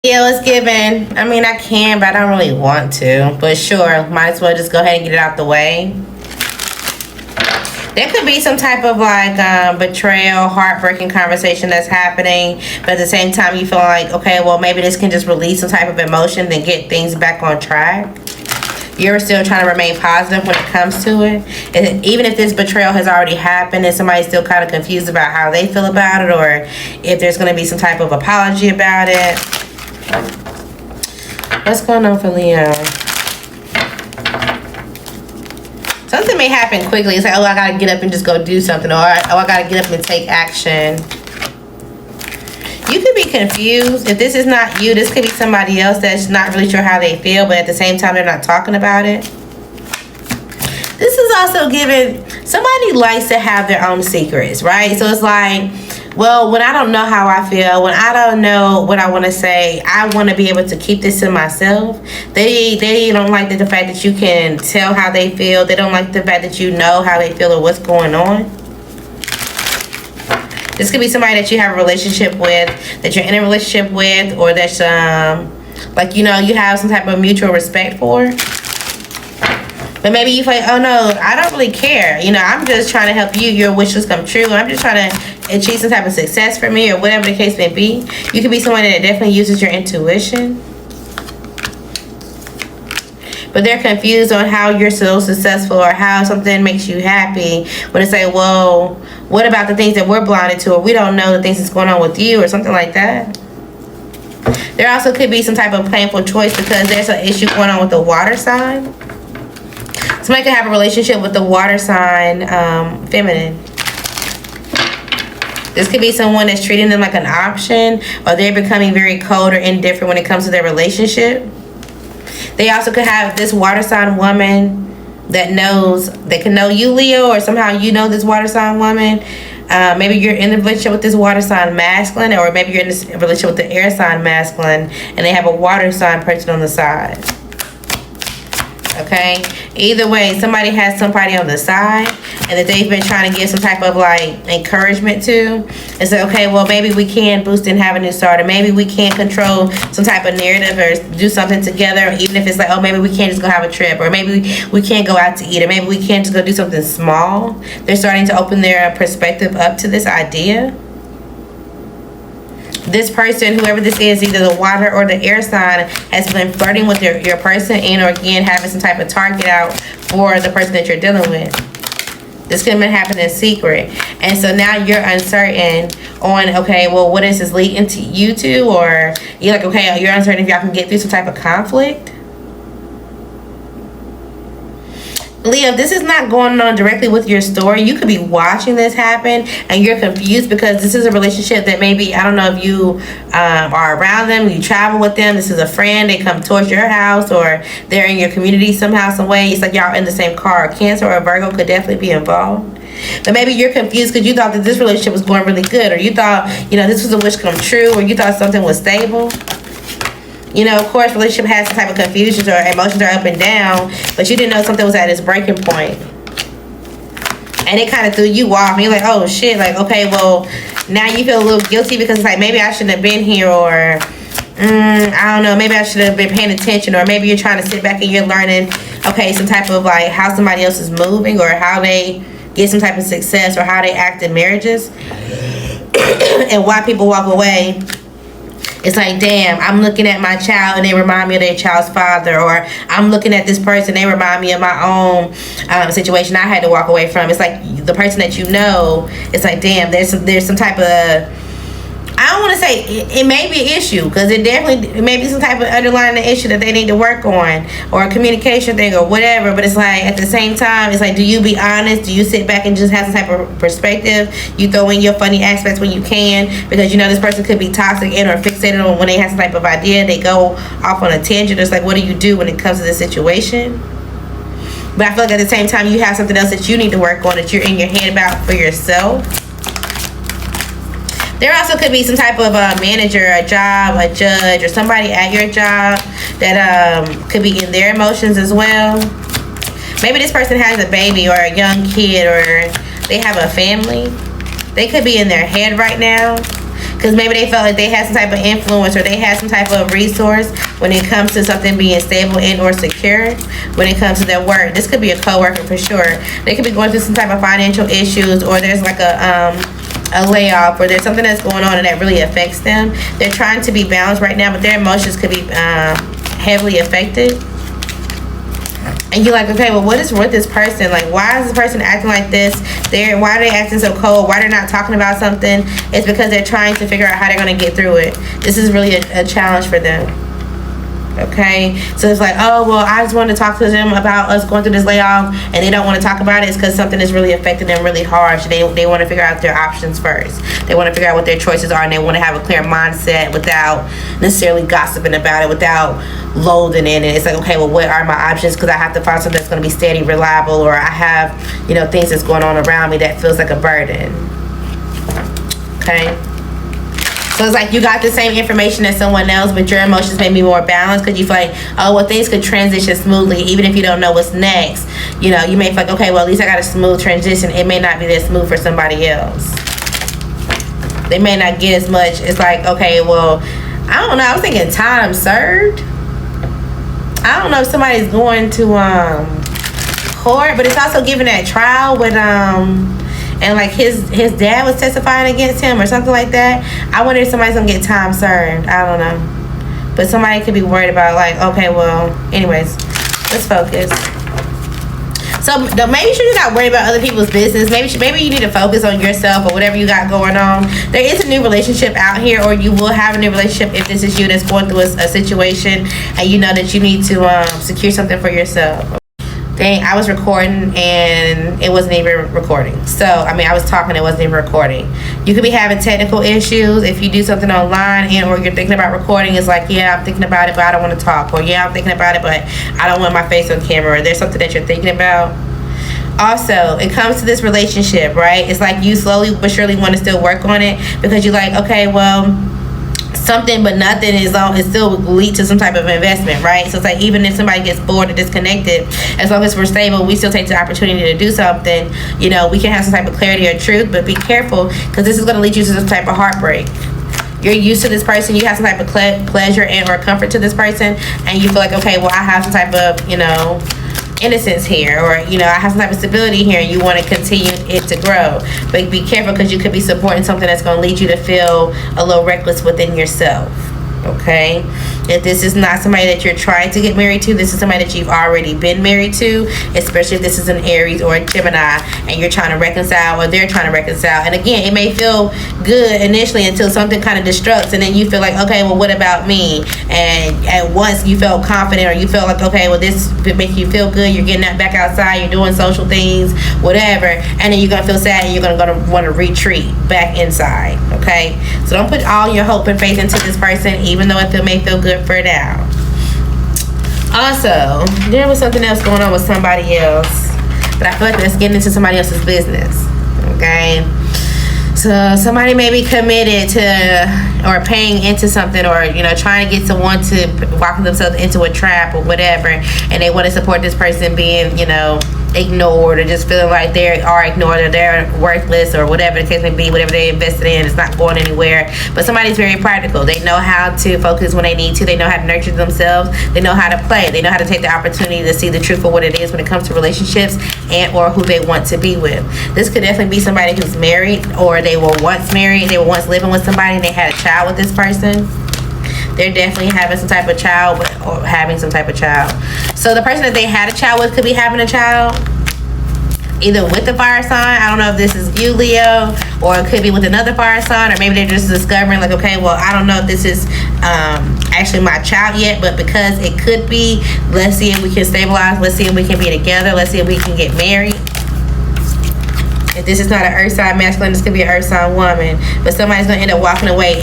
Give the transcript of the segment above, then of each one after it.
Yeah, it's given. I mean, I can, but I don't really want to. But sure, might as well just go ahead and get it out the way. There could be some type of like betrayal, heartbreaking conversation that's happening, but at the same time, you feel like, okay, well, maybe this can just release some type of emotion and get things back on track. You're still trying to remain positive when it comes to it. And even if this betrayal has already happened and somebody's still kind of confused about how they feel about it, or if there's going to be some type of apology about it. What's going on for Leo? Something may happen quickly. It's like, oh, I gotta get up and just go do something, or oh, I gotta get up and take action. You could be confused. If this is not you, this could be somebody else that's not really sure how they feel, but at the same time, they're not talking about it. This is also giving, somebody likes to have their own secrets, right? So it's like, well, when I don't know how I feel, when I don't know what I want to say, I want to be able to keep this to myself. They don't like the fact that you can tell how they feel. They don't like the fact that you know how they feel or what's going on. This could be somebody that you have a relationship with, that you're in a relationship with, or that's like, you know, you have some type of mutual respect for. But maybe you feel like, oh no, I don't really care. You know, I'm just trying to help you, your wishes come true. I'm just trying to achieve some type of success for me, or whatever the case may be. You could be someone that definitely uses your intuition. But they're confused on how you're so successful or how something makes you happy. When they say, well, what about the things that we're blinded to, or we don't know the things that's going on with you, or something like that. There also could be some type of painful choice because there's an issue going on with the water sign. Somebody could have a relationship with the water sign, feminine. This could be someone that's treating them like an option, or they're becoming very cold or indifferent when it comes to their relationship. They also could have this water sign woman that knows, they can know you, Leo, or somehow you know this water sign woman. Maybe you're in a relationship with this water sign masculine, or maybe you're in a relationship with the air sign masculine, and they have a water sign person on the side. Okay, either way, somebody has somebody on the side and that they've been trying to give some type of like encouragement to, and say, okay, well, maybe we can boost and have a new start, or maybe we can control some type of narrative or do something together, even if it's like, oh, maybe we can't just go have a trip, or maybe we can't go out to eat, or maybe we can't just go do something small. They're starting to open their perspective up to this idea. This person, whoever this is, either the water or the air sign, has been flirting with your person, and or again having some type of target out for the person that you're dealing with. This could have been happening in secret, and so now you're uncertain on, okay, well, what is this leading to you to, or you're like, okay, you're uncertain if y'all can get through some type of conflict. Leo, this is not going on directly with your story. You could be watching this happen and you're confused because this is a relationship that maybe, I don't know if you are around them, you travel with them, this is a friend, they come towards your house, or they're in your community somehow, some way. It's like y'all in the same car. Cancer or Virgo could definitely be involved. But maybe you're confused because you thought that this relationship was going really good, or you thought, you know, this was a wish come true, or you thought something was stable. You know, of course, relationship has some type of confusions, or emotions are up and down, but you didn't know something was at its breaking point. And it kind of threw you off. And you're like, oh, shit. Like, okay, well, now you feel a little guilty because it's like, maybe I shouldn't have been here, or I don't know, maybe I should have been paying attention, or maybe you're trying to sit back and you're learning, okay, some type of like how somebody else is moving, or how they get some type of success, or how they act in marriages, and why people walk away. It's like, damn, I'm looking at my child and they remind me of their child's father, or I'm looking at this person, they remind me of my own situation I had to walk away from. It's like the person that you know, it's like, damn, there's some type of, I don't want to say it may be an issue, because it may be some type of underlying issue that they need to work on, or a communication thing or whatever. But it's like, at the same time, it's like, do you be honest? Do you sit back and just have some type of perspective? You throw in your funny aspects when you can, because you know this person could be toxic and or fixated on when they have some type of idea. They go off on a tangent. It's like, what do you do when it comes to this situation? But I feel like at the same time, you have something else that you need to work on, that you're in your head about for yourself. There also could be some type of manager, a job, a judge, or somebody at your job that could be in their emotions as well. Maybe this person has a baby or a young kid, or they have a family. They could be in their head right now. because maybe they felt like they had some type of influence or they had some type of resource when it comes to something being stable and or secure when it comes to their work. This could be a coworker for sure. They could be going through some type of financial issues, or there's like a layoff, or there's something that's going on and that really affects them. They're trying to be balanced right now, but their emotions could be heavily affected. And you're like, okay, well, what is with this person? Like, why is this person acting like this? Why are they acting so cold? Why they're not talking about something? It's because they're trying to figure out how they're going to get through it. This is really a challenge for them. Okay, so it's like, oh, well, I just wanted to talk to them about us going through this layoff, and they don't want to talk about it. It's because something is really affecting them really hard. So they want to figure out their options first. They want to figure out what their choices are, and they want to have a clear mindset without necessarily gossiping about it, without loathing in it. It's like, okay, well, what are my options? Because I have to find something that's going to be steady, reliable, or I have, things that's going on around me that feels like a burden. Okay. So it's like you got the same information as someone else, but your emotions may be more balanced because you feel like, oh, well, things could transition smoothly even if you don't know what's next. You may feel like, okay, well, at least I got a smooth transition. It may not be that smooth for somebody else. They may not get as much. It's like, okay, well, I don't know. I was thinking time served. I don't know if somebody's going to court, but it's also giving that trial with and like his dad was testifying against him or something like that. I wonder if somebody's gonna get time served. I don't know, but somebody could be worried about, like, okay, well, anyways, let's focus. So maybe you're not worried about other people's business. Maybe you need to focus on yourself or whatever you got going on. There is a new relationship out here, or you will have a new relationship if this is you that's going through a situation and you know that you need to secure something for yourself. Dang, I was recording and it wasn't even recording. So, I was talking, it wasn't even recording. You could be having technical issues if you do something online or you're thinking about recording. It's like, yeah, I'm thinking about it, but I don't want to talk. Or, yeah, I'm thinking about it, but I don't want my face on camera. Or there's something that you're thinking about. Also, it comes to this relationship, right? It's like you slowly but surely want to still work on it because you're like, okay, well, something but nothing is still lead to some type of investment, right? So it's like even if somebody gets bored or disconnected, as long as we're stable, we still take the opportunity to do something. We can have some type of clarity or truth, but be careful because this is going to lead you to some type of heartbreak. You're used to this person, you have some type of pleasure and or comfort to this person, and you feel like, okay, well, I have some type of innocence here, or I have some type of stability here, and you want to continue it to grow. But be careful because you could be supporting something that's going to lead you to feel a little reckless within yourself. Okay, if this is not somebody that you're trying to get married to, this is somebody that you've already been married to, especially if this is an Aries or a Gemini and you're trying to reconcile or they're trying to reconcile. And again, it may feel good initially until something kind of destructs, and then you feel like, okay, well, what about me? And at once you felt confident, or you felt like, okay, well, this could make you feel good, you're getting back outside, you're doing social things, whatever, and then you're gonna feel sad and you're gonna want to retreat back inside. Okay, so don't put all your hope and faith into this person, even though it may feel good for now. Also, there was something else going on with somebody else, but I feel like let's get into somebody else's business. Okay, so somebody may be committed to or paying into something, or trying to get someone to walk themselves into a trap or whatever, and they want to support this person being ignored, or just feeling like they are ignored, or they're worthless, or whatever the case may be. Whatever they invested in, it's not going anywhere. But somebody's very practical. They know how to focus when they need to. They know how to nurture themselves. They know how to play. They know how to take the opportunity to see the truth for what it is when it comes to relationships and or who they want to be with. This could definitely be somebody who's married, or they were once married, they were once living with somebody, and they had a child with this person. They're definitely having some type of child, or having some type of child. So the person that they had a child with could be having a child either with the fire sign. I don't know if this is you, Leo, or it could be with another fire sign, or maybe they're just discovering, like, okay, well, I don't know if this is actually my child yet, but because it could be, let's see if we can stabilize, let's see if we can be together, let's see if we can get married. If this is not an earth sign masculine, this could be an earth sign woman, but somebody's going to end up walking away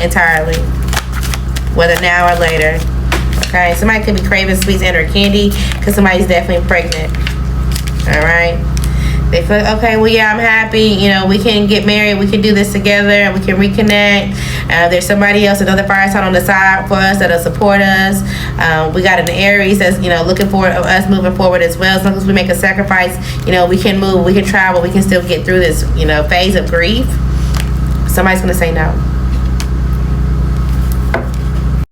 entirely, whether now or later. Okay, somebody could be craving sweets and or candy because somebody's definitely pregnant. All right, they feel, okay, well, yeah, I'm happy, we can get married, we can do this together, we can reconnect. There's somebody else, another fire sign on the side for us that'll support us. We got an Aries that's looking forward to us moving forward as well. As long as we make a sacrifice, we can move, we can travel, we can still get through this phase of grief. somebody's going to say no.